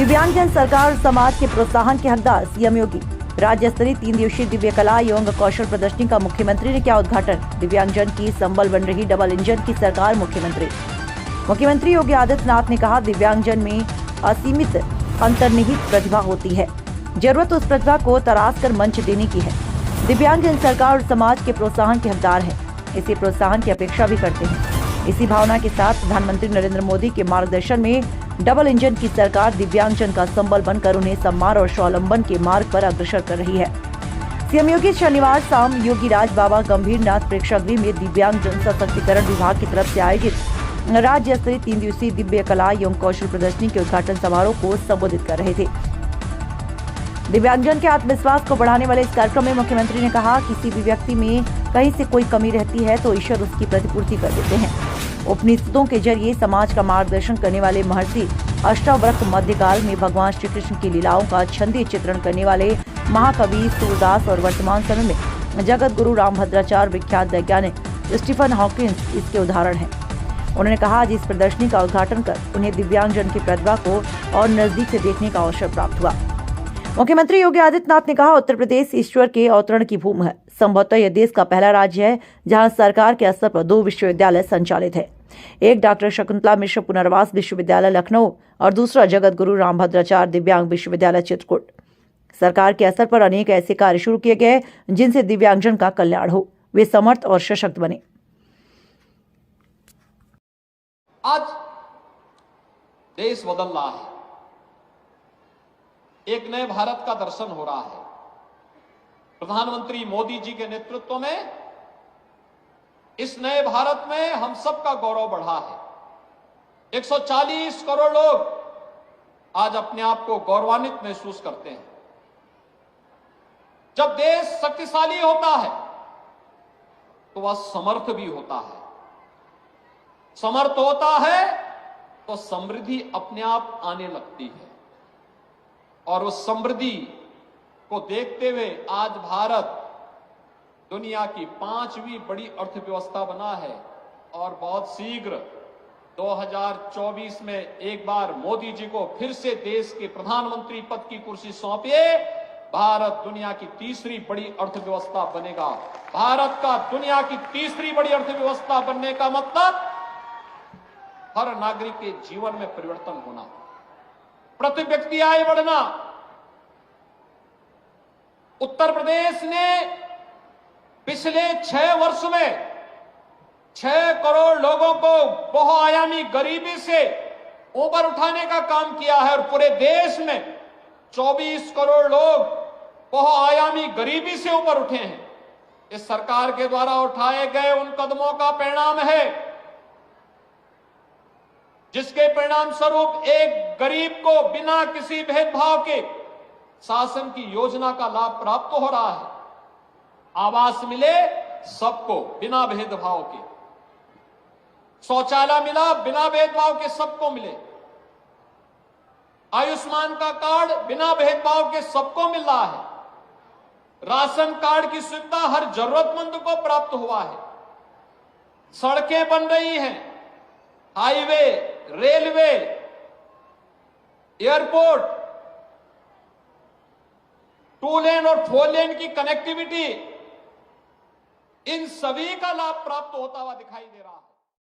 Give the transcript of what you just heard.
दिव्यांगजन सरकार और समाज के प्रोत्साहन के हकदार सीएम योगी। राज्य स्तरीय 3 दिवसीय दिव्य कला एवं कौशल प्रदर्शनी का मुख्यमंत्री ने किया उद्घाटन। दिव्यांगजन की संबल बन रही डबल इंजन की सरकार। मुख्यमंत्री योगी आदित्यनाथ ने कहा, दिव्यांगजन में असीमित अंतर्निहित प्रतिभा होती है, जरूरत उस प्रतिभा को तराश कर मंच देने की है। दिव्यांगजन सरकार और समाज के प्रोत्साहन के हकदार है, इसी प्रोत्साहन की अपेक्षा भी करते हैं। इसी भावना के साथ प्रधानमंत्री नरेंद्र मोदी के मार्गदर्शन में डबल इंजन की सरकार दिव्यांगजन का संबल बनकर उन्हें सम्मान और स्वावलंबन के मार्ग पर अग्रसर कर रही है। सीएम योगी शनिवार शाम योगी राज बाबा गंभीरनाथ प्रेक्षागृह में दिव्यांगजन सशक्तिकरण विभाग की तरफ से आयोजित राज्य स्तरीय 3 दिवसीय दिव्य कला एवं कौशल प्रदर्शनी के उद्घाटन समारोह को संबोधित कर रहे थे। दिव्यांगजन के आत्मविश्वास को बढ़ाने वाले इस कार्यक्रम में मुख्यमंत्री ने कहा, किसी भी व्यक्ति में कहीं से कोई कमी रहती है तो ईश्वर उसकी प्रतिपूर्ति कर देते हैं। उपनिषदों के जरिए समाज का मार्गदर्शन करने वाले महर्षि अष्टावक्र मध्यकाल में भगवान श्री कृष्ण की लीलाओं का छंदीय चित्रण करने वाले महाकवि सूरदास और वर्तमान समय में जगत गुरु रामभद्राचार्य विख्यात वैज्ञानिक स्टीफन हॉकिंस इसके उदाहरण हैं। उन्होंने कहा, आज इस प्रदर्शनी का उद्घाटन कर उन्हें दिव्यांगजन की प्रतिभा को और नजदीक से देखने का अवसर प्राप्त हुआ। मुख्यमंत्री योगी आदित्यनाथ ने कहा, उत्तर प्रदेश ईश्वर के अवतरण की भूमि है। संभवतः यह देश का पहला राज्य है जहां सरकार के स्तर पर 2 विश्वविद्यालय संचालित है। एक डॉक्टर शकुंतला मिश्र पुनर्वास विश्वविद्यालय लखनऊ और दूसरा जगत गुरु रामभद्राचार्य दिव्यांग विश्वविद्यालय चित्रकूट। सरकार के स्तर पर अनेक ऐसे कार्य शुरू किए गए जिनसे दिव्यांगजन का कल्याण हो, वे समर्थ और सशक्त बने। आज देश बदल रहा है, एक नए भारत का दर्शन हो रहा है। प्रधानमंत्री मोदी जी के नेतृत्व में इस नए भारत में हम सबका गौरव बढ़ा है। 140 करोड़ लोग आज अपने आप को गौरवान्वित महसूस करते हैं। जब देश शक्तिशाली होता है तो वह समर्थ भी होता है। समर्थ होता है तो समृद्धि अपने आप आने लगती है, और उस समृद्धि को देखते हुए आज भारत दुनिया की 5वीं बड़ी अर्थव्यवस्था बना है। और बहुत शीघ्र 2024 में एक बार मोदी जी को फिर से देश के प्रधानमंत्री पद की कुर्सी सौंपिए, भारत दुनिया की 3री बड़ी अर्थव्यवस्था बनेगा। भारत का दुनिया की 3री बड़ी अर्थव्यवस्था बनने का मतलब हर नागरिक के जीवन में परिवर्तन होना, प्रति व्यक्ति आय बढ़ना। उत्तर प्रदेश ने पिछले 6 वर्ष में 6 करोड़ लोगों को बहुआयामी गरीबी से ऊपर उठाने का काम किया है, और पूरे देश में 24 करोड़ लोग बहुआयामी गरीबी से ऊपर उठे हैं। इस सरकार के द्वारा उठाए गए उन कदमों का परिणाम है जिसके परिणाम स्वरूप एक गरीब को बिना किसी भेदभाव के शासन की योजना का लाभ प्राप्त हो रहा है। आवास मिले सबको बिना भेदभाव के, शौचालय मिला बिना भेदभाव के सबको मिले, आयुष्मान का कार्ड बिना भेदभाव के सबको मिल रहा है, राशन कार्ड की सुविधा हर जरूरतमंद को प्राप्त हुआ है, सड़कें बन रही हैं, हाईवे, रेलवे, एयरपोर्ट, 2 लेन और 4 लेन की कनेक्टिविटी, इन सभी का लाभ प्राप्त होता हुआ दिखाई दे रहा है।